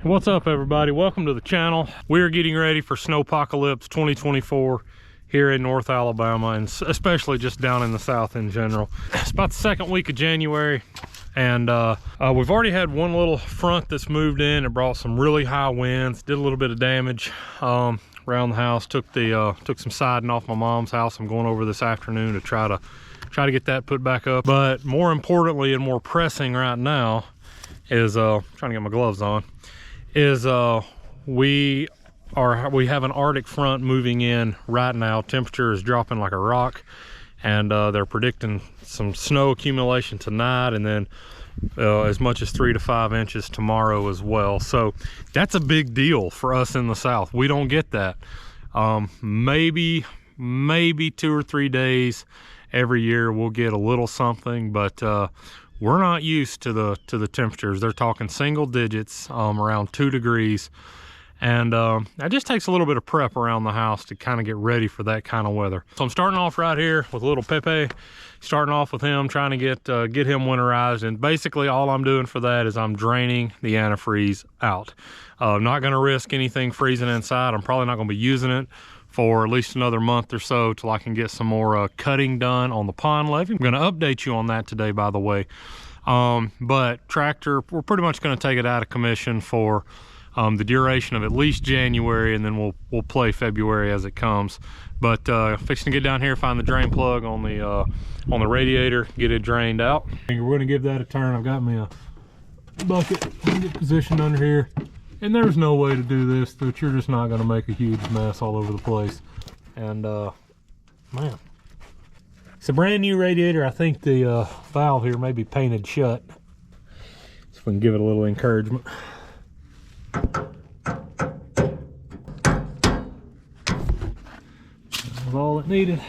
What's up, everybody? Welcome to the channel. We're getting ready for Snowpocalypse 2024 here in North Alabama, and especially just down in the South in general. It's about the second week of January, and we've already had one little front that's moved in. It brought some really high winds, did a little bit of damage around the house. Took some siding off my mom's house. I'm going over this afternoon to try to get that put back up. But more importantly and more pressing right now is trying to get my gloves on. We have an Arctic front moving in right now. Temperature is dropping like a rock, and they're predicting some snow accumulation tonight, and then as much as 3 to 5 inches tomorrow as well. So that's a big deal for us in the South. We don't get that. Maybe 2 or 3 days every year we'll get a little something, but we're not used to the temperatures. They're talking single digits, around 2 degrees. And that just takes a little bit of prep around the house to kind of get ready for that kind of weather. So I'm starting off right here with little Pepe, starting off with him, trying to get him winterized. And basically all I'm doing for that is I'm draining the antifreeze out. I'm not gonna risk anything freezing inside. I'm probably not gonna be using it for at least another month or so till I can get some more cutting done on the pond levee. I'm gonna update you on that today, by the way. But tractor, we're pretty much gonna take it out of commission for the duration of at least January, and then we'll play February as it comes. But fixing to get down here, find the drain plug on the radiator, get it drained out. We're gonna give that a turn. I've got me a bucket, get positioned under here. And there's no way to do this that you're just not gonna make a huge mess all over the place. And man, it's a brand new radiator. I think the valve here may be painted shut. So we can give it a little encouragement. That was all it needed.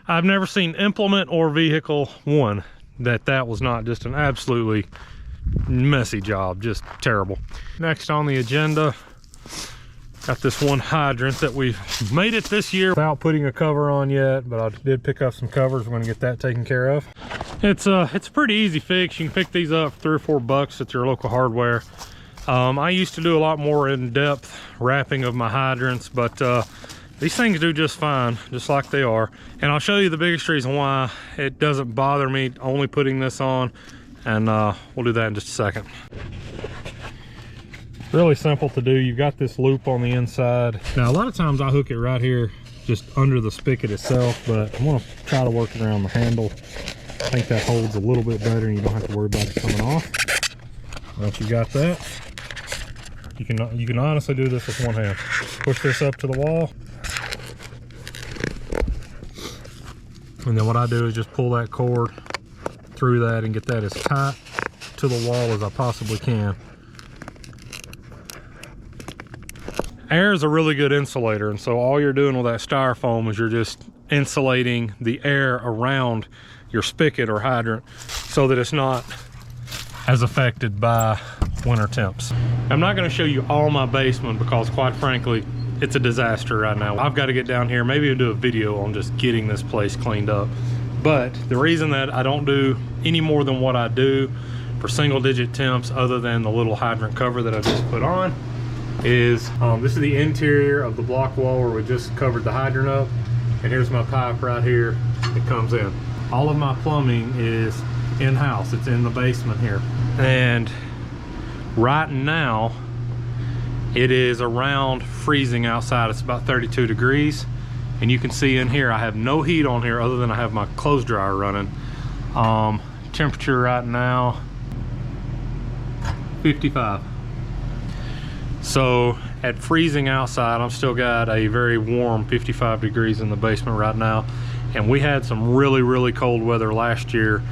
I've never seen implement or vehicle one that was not just an absolutely messy job, just terrible. Next on the agenda, got this one hydrant that we've made it this year without putting a cover on yet, but I did pick up some covers. We're gonna get that taken care of. It's a pretty easy fix. You can pick these up for $3 or $4 at your local hardware. I used to do a lot more in-depth wrapping of my hydrants, but these things do just fine, just like they are. And I'll show you the biggest reason why it doesn't bother me only putting this on, and we'll do that in just a second. Really simple to do. You've got this loop on the inside. Now, a lot of times I hook it right here, just under the spigot itself, but I want to try to work around the handle. I think that holds a little bit better, and you don't have to worry about it coming off. Once you got that, you can honestly do this with one hand. Push this up to the wall. And then what I do is just pull that cord through that and get that as tight to the wall as I possibly can. Air is a really good insulator, and so all you're doing with that styrofoam is you're just insulating the air around your spigot or hydrant so that it's not as affected by winter temps. I'm not going to show you all my basement because, quite frankly, it's a disaster right now. I've got to get down here, maybe I'll do a video on just getting this place cleaned up. But the reason that I don't do any more than what I do for single digit temps, other than the little hydrant cover that I just put on, is this is the interior of the block wall where we just covered the hydrant up. And here's my pipe right here that comes in. All of my plumbing is in-house. It's in the basement here. And right now, it is around freezing outside. It's about 32 degrees. And you can see in here, I have no heat on here other than I have my clothes dryer running. Temperature right now, 55. So at freezing outside, I'm still got a very warm 55 degrees in the basement right now. And we had some really, really cold weather last year,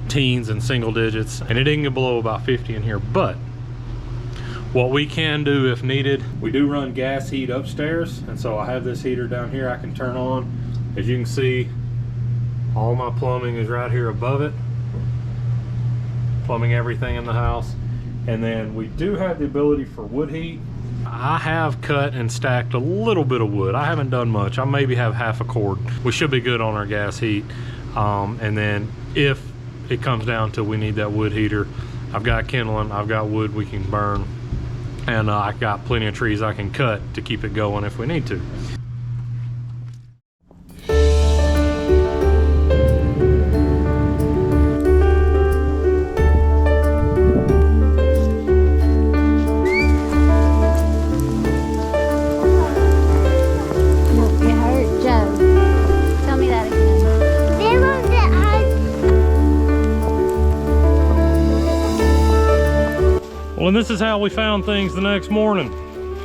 teens and single digits, and it didn't get below about 50 in here. But what we can do if needed, we do run gas heat upstairs, and so I have this heater down here I can turn on. As you can see, all my plumbing is right here above it, plumbing everything in the house. And then we do have the ability for wood heat. I have cut and stacked a little bit of wood. I haven't done much. I maybe have half a cord. We should be good on our gas heat. And then if it comes down to we need that wood heater, I've got kindling, I've got wood we can burn, and I've got plenty of trees I can cut to keep it going if we need to. Well, and this is how we found things the next morning.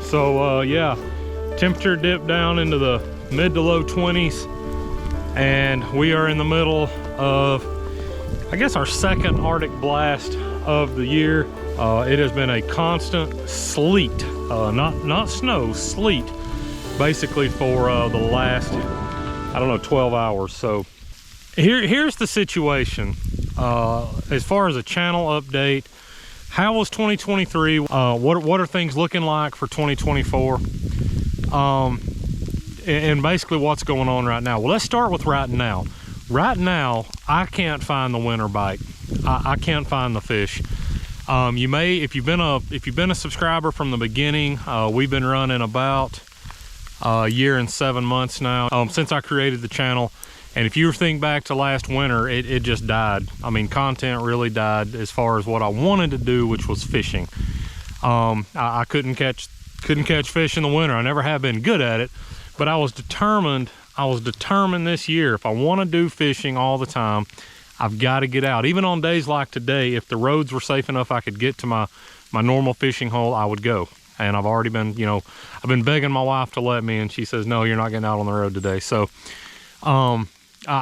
So yeah, temperature dipped down into the mid to low 20s, and we are in the middle of, I guess, our second Arctic blast of the year. It has been a constant sleet, not snow, sleet, basically for the last, I don't know, 12 hours. So here's the situation. As far as a channel update, how was 2023? What are things looking like for 2024? And basically what's going on right now. Well, let's start with right now. Right now, I can't find the winter bite. I can't find the fish. You may, if you've been a subscriber from the beginning, we've been running about a year and 7 months now since I created the channel. And if you think back to last winter, it just died. I mean, content really died as far as what I wanted to do, which was fishing. I couldn't catch fish in the winter. I never have been good at it, but I was determined this year, if I want to do fishing all the time, I've got to get out. Even on days like today, if the roads were safe enough I could get to my normal fishing hole, I would go. And I've already been, I've been begging my wife to let me, and she says, no, you're not getting out on the road today. So,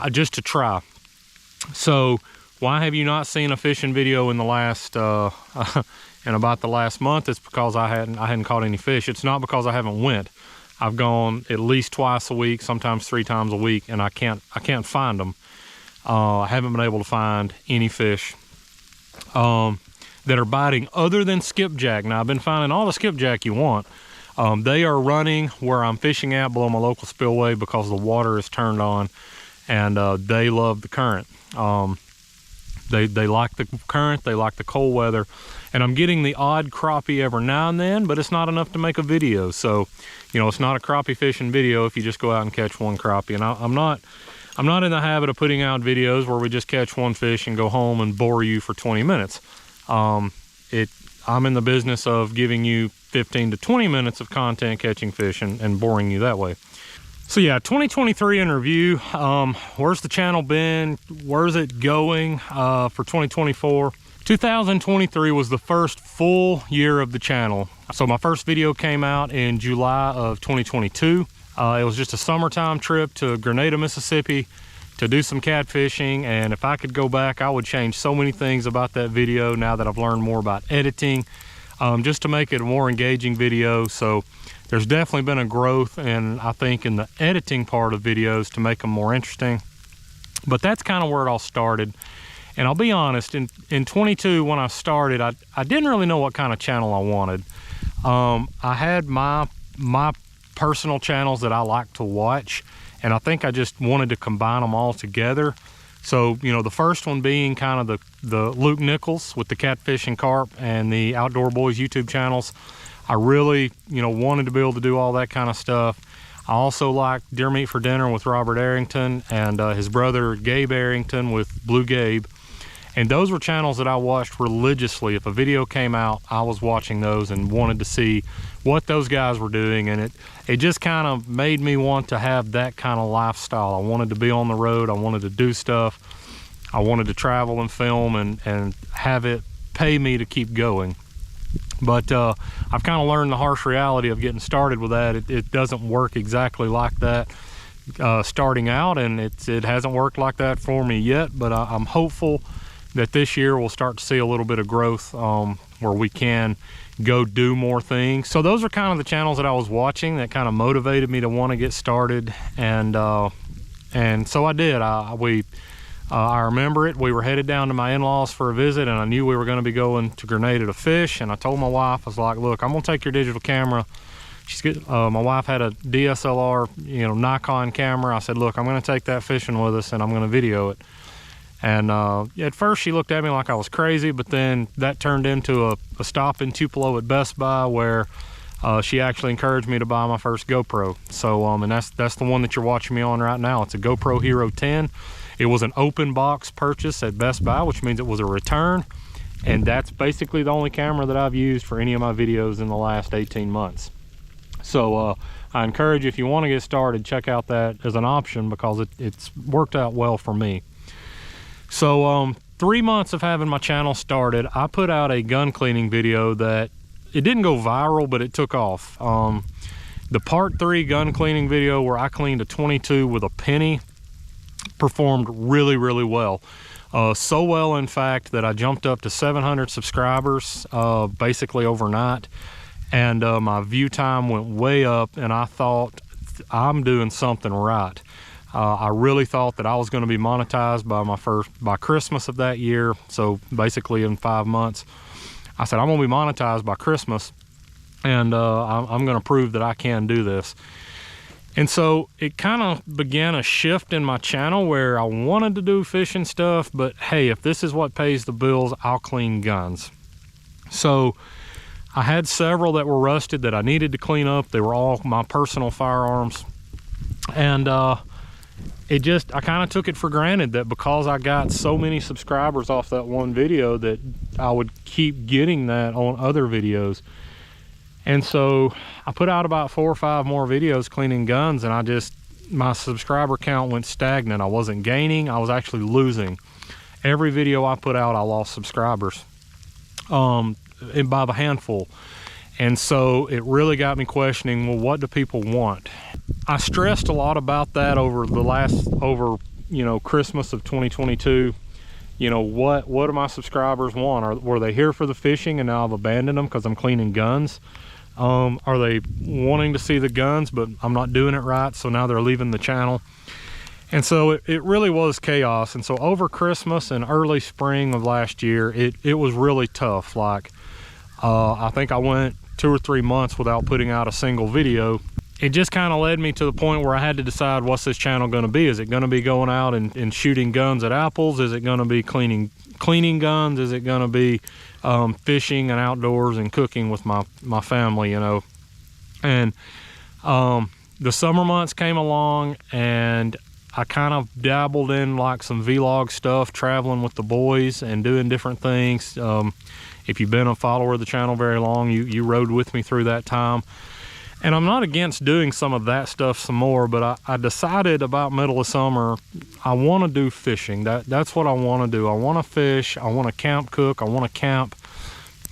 just to try. So why have you not seen a fishing video in the last in about the last month? It's because I hadn't caught any fish. It's not because I haven't went. I've gone at least twice a week, sometimes 3 times a week, and I can't find them. I haven't been able to find any fish that are biting other than skipjack. Now, I've been finding all the skipjack you want. They are running where I'm fishing at below my local spillway because the water is turned on, and they love the current. They like the current, they like the cold weather, and I'm getting the odd crappie every now and then, but it's not enough to make a video. So, it's not a crappie fishing video if you just go out and catch one crappie. And I'm not in the habit of putting out videos where we just catch one fish and go home and bore you for 20 minutes. I'm in the business of giving you 15 to 20 minutes of content catching fish and boring you that way. So yeah, 2023 in review. Where's the channel been? Where's it going for 2024? 2023 was the first full year of the channel. So my first video came out in July of 2022. It was just a summertime trip to Grenada, Mississippi to do some catfishing, and if I could go back, I would change so many things about that video now that I've learned more about editing, just to make it a more engaging video. So there's definitely been a growth, and I think in the editing part of videos to make them more interesting. But that's kind of where it all started. And I'll be honest, in 22 when I started, I didn't really know what kind of channel I wanted. I had my personal channels that I like to watch, and I think I just wanted to combine them all together. So, the first one being kind of the Luke Nichols with the Catfish and Carp and the Outdoor Boys YouTube channels. I really, wanted to be able to do all that kind of stuff. I also like Deer Meat for Dinner with Robert Arrington and his brother Gabe Arrington with Blue Gabe. And those were channels that I watched religiously. If a video came out, I was watching those and wanted to see what those guys were doing. And it just kind of made me want to have that kind of lifestyle. I wanted to be on the road. I wanted to do stuff. I wanted to travel and film and have it pay me to keep going. But I've kind of learned the harsh reality of getting started with that. It doesn't work exactly like that starting out, and it hasn't worked like that for me yet. But I'm hopeful that this year we'll start to see a little bit of growth where we can go do more things. So those are kind of the channels that I was watching that kind of motivated me to want to get started, and so I did. I remember it. We were headed down to my in-laws for a visit, and I knew we were going to be going to Grenada to fish. And I told my wife, I was like, look, I'm going to take your digital camera. My wife had a DSLR, Nikon camera. I said, look, I'm going to take that fishing with us, and I'm going to video it. And at first she looked at me like I was crazy, but then that turned into a stop in Tupelo at Best Buy, where she actually encouraged me to buy my first GoPro. So, and that's the one that you're watching me on right now. It's a GoPro Hero 10. It was an open box purchase at Best Buy, which means it was a return. And that's basically the only camera that I've used for any of my videos in the last 18 months. So I encourage you, if you want to get started, check out that as an option, because it's worked out well for me. So 3 months of having my channel started, I put out a gun cleaning video that it didn't go viral, but it took off. The part 3 gun cleaning video, where I cleaned a 22 with a penny, performed really, really well. So well, in fact, that I jumped up to 700 subscribers basically overnight. And my view time went way up, and I thought, I'm doing something right. I really thought that I was going to be monetized by Christmas of that year. So basically in 5 months, I said, I'm going to be monetized by Christmas, and I'm going to prove that I can do this. And so it kind of began a shift in my channel, where I wanted to do fishing stuff, but hey, if this is what pays the bills, I'll clean guns. So I had several that were rusted that I needed to clean up. They were all my personal firearms. And I kind of took it for granted that because I got so many subscribers off that one video, that I would keep getting that on other videos. And so I put out about 4 or 5 more videos cleaning guns, and my subscriber count went stagnant. I wasn't gaining, I was actually losing. Every video I put out, I lost subscribers, and by the handful. And so it really got me questioning, well, what do people want? I stressed a lot about that over Christmas of 2022. What do my subscribers want? Were they here for the fishing and now I've abandoned them because I'm cleaning guns? Are they wanting to see the guns, but I'm not doing it right, so now they're leaving the channel? And so it really was chaos. And so over Christmas and early spring of last year, it was really tough. Like, I think I went 2 or 3 months without putting out a single video. It just kind of led me to the point where I had to decide, what's this channel going to be? Is it going to be going out and shooting guns at apples? Is it going to be cleaning guns? Is it going to be fishing and outdoors and cooking with my family, And the summer months came along, and I kind of dabbled in like some vlog stuff, traveling with the boys and doing different things. If you've been a follower of the channel very long, you rode with me through that time. And I'm not against doing some of that stuff some more, but I decided about middle of summer, I want to do fishing. That's what I want to do. I want to fish. I want to camp cook. I want to camp.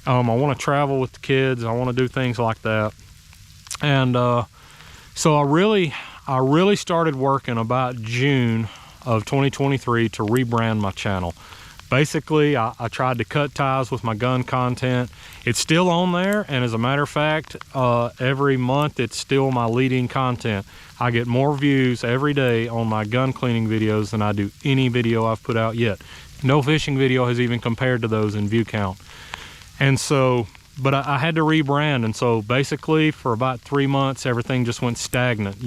I want to travel with the kids. I want to do things like that. And so I really started working about June of 2023 to rebrand my channel. Basically, I tried to cut ties with my gun content. It's still on there, and as a matter of fact, every month it's still my leading content. I get more views every day on my gun cleaning videos than I do any video I've put out yet. No fishing video has even compared to those in view count. And so, but I had to rebrand, and so basically for about 3 months, everything just went stagnant.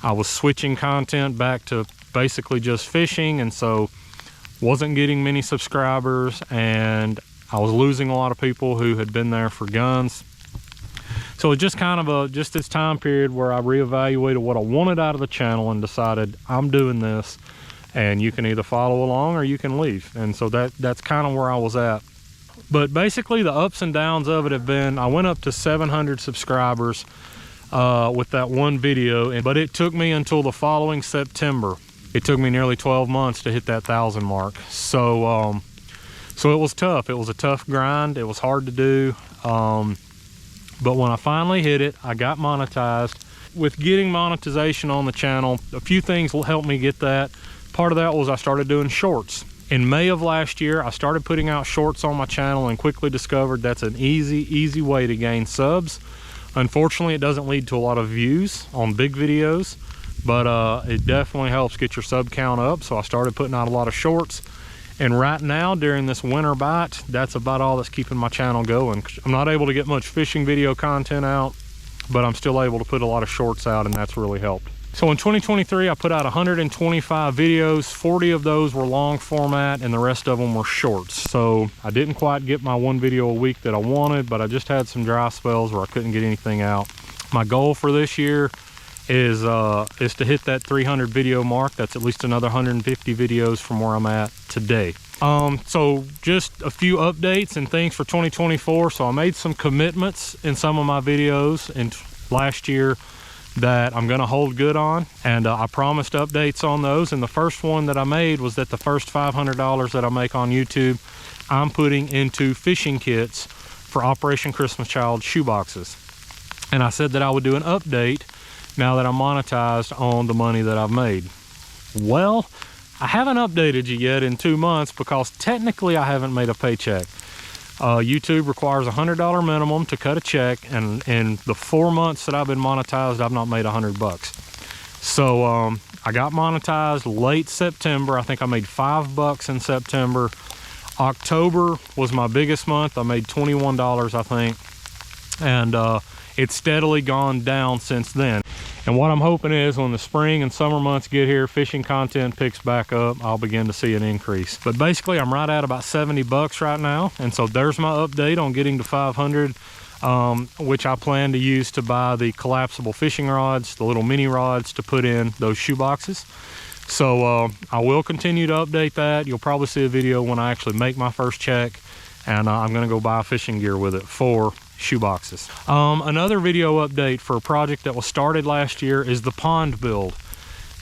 I was switching content back to basically just fishing, and so wasn't getting many subscribers, and I was losing a lot of people who had been there for guns. So it's just kind of just this time period where I reevaluated what I wanted out of the channel and decided, I'm doing this, and you can either follow along or you can leave. And so that's kind of where I was at. But basically the ups and downs of it have been, I went up to 700 subscribers with that one video, but it took me until the following September. It took me nearly 12 months to hit that 1,000 mark. So it was tough. It was a tough grind. It was hard to do. But when I finally hit it, I got monetized. With getting monetization on the channel, a few things will help me get that. Part of that was I started doing shorts. In May of last year, I started putting out shorts on my channel and quickly discovered that's an easy way to gain subs. Unfortunately, it doesn't lead to a lot of views on big videos, but it definitely helps get your sub count up. So I started putting out a lot of shorts, and right now during this winter bite, that's about all that's keeping my channel going. I'm not able to get much fishing video content out, but I'm still able to put a lot of shorts out, and that's really helped. So in 2023, I put out 125 videos. 40 of those were long format and the rest of them were shorts. So I didn't quite get my 1 video a week that I wanted, but I just had some dry spells where I couldn't get anything out. My goal for this year is to hit that 300 video mark. That's at least another 150 videos from where I'm at today. So just a few updates and things for 2024. So I made some commitments in some of my videos in last year that I'm gonna hold good on, and I promised updates on those. And the first one that I made was that the first $500 that I make on YouTube, I'm putting into fishing kits for Operation Christmas Child shoeboxes. And I said that I would do an update now that I'm monetized on the money that I've made. Well, I haven't updated you yet in 2 months because technically I haven't made a paycheck. YouTube requires a $100 minimum to cut a check, and in the 4 months that I've been monetized, I've not made $100. So I got monetized late September. I think I made $5 in September. October was my biggest month. I made $21, I think, and it's steadily gone down since then. And what I'm hoping is when the spring and summer months get here, fishing content picks back up, I'll begin to see an increase. But basically I'm right at about $70 right now. And so there's my update on getting to 500, which I plan to use to buy the collapsible fishing rods, the little mini rods to put in those shoe boxes. So I will continue to update that. You'll probably see a video when I actually make my first check, and I'm gonna go buy fishing gear with it for shoe boxes. Another video update for a project that was started last year is the pond build.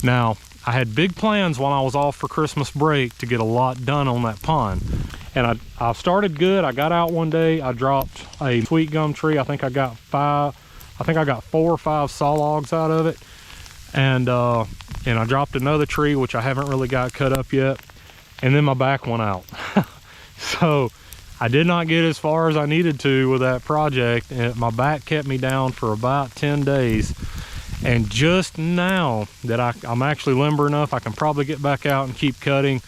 Now, I had big plans while I was off for Christmas break to get a lot done on that pond. And I started good. I got out one day, I dropped a sweet gum tree. I think I got 4 or 5 saw logs out of it. And I dropped another tree, which I haven't really got cut up yet. And then my back went out. So I did not get as far as I needed to with that project, and my back kept me down for about 10 days. And just now that I'm actually limber enough, I can probably get back out and keep cutting.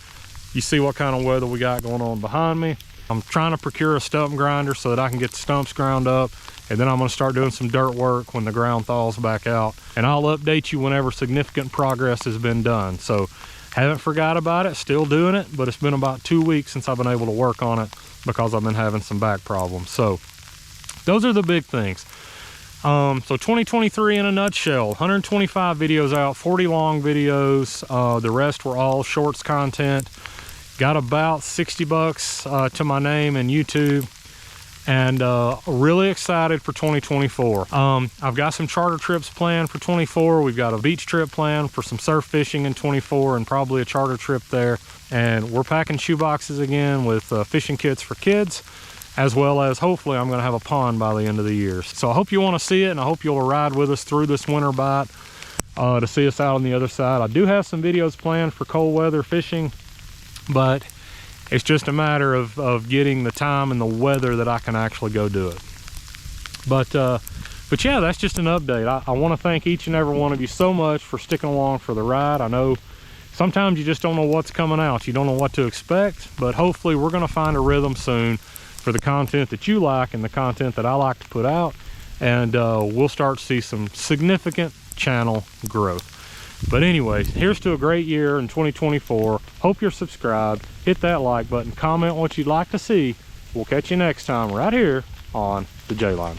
You see what kind of weather we got going on behind me. I'm trying to procure a stump grinder so that I can get the stumps ground up, and then I'm gonna start doing some dirt work when the ground thaws back out. And I'll update you whenever significant progress has been done. So haven't forgot about it, still doing it, but it's been about 2 weeks since I've been able to work on it because I've been having some back problems. So those are the big things. So 2023 in a nutshell: 125 videos out, 40 long videos. The rest were all shorts content. Got about $60 to my name in YouTube, and really excited for 2024. I've got some charter trips planned for 24. We've got a beach trip planned for some surf fishing in 24, and probably a charter trip there. And we're packing shoe boxes again with fishing kits for kids, as well as hopefully I'm gonna have a pond by the end of the year. So I hope you wanna see it, and I hope you'll ride with us through this winter bite to see us out on the other side. I do have some videos planned for cold weather fishing, but it's just a matter of getting the time and the weather that I can actually go do it. But yeah, that's just an update. I wanna thank each and every one of you so much for sticking along for the ride. I know sometimes you just don't know what's coming out. You don't know what to expect, but hopefully we're gonna find a rhythm soon for the content that you like and the content that I like to put out, and we'll start to see some significant channel growth. But anyway, here's to a great year in 2024. Hope you're subscribed, hit that like button, comment what you'd like to see. We'll catch you next time right here on the J-Line.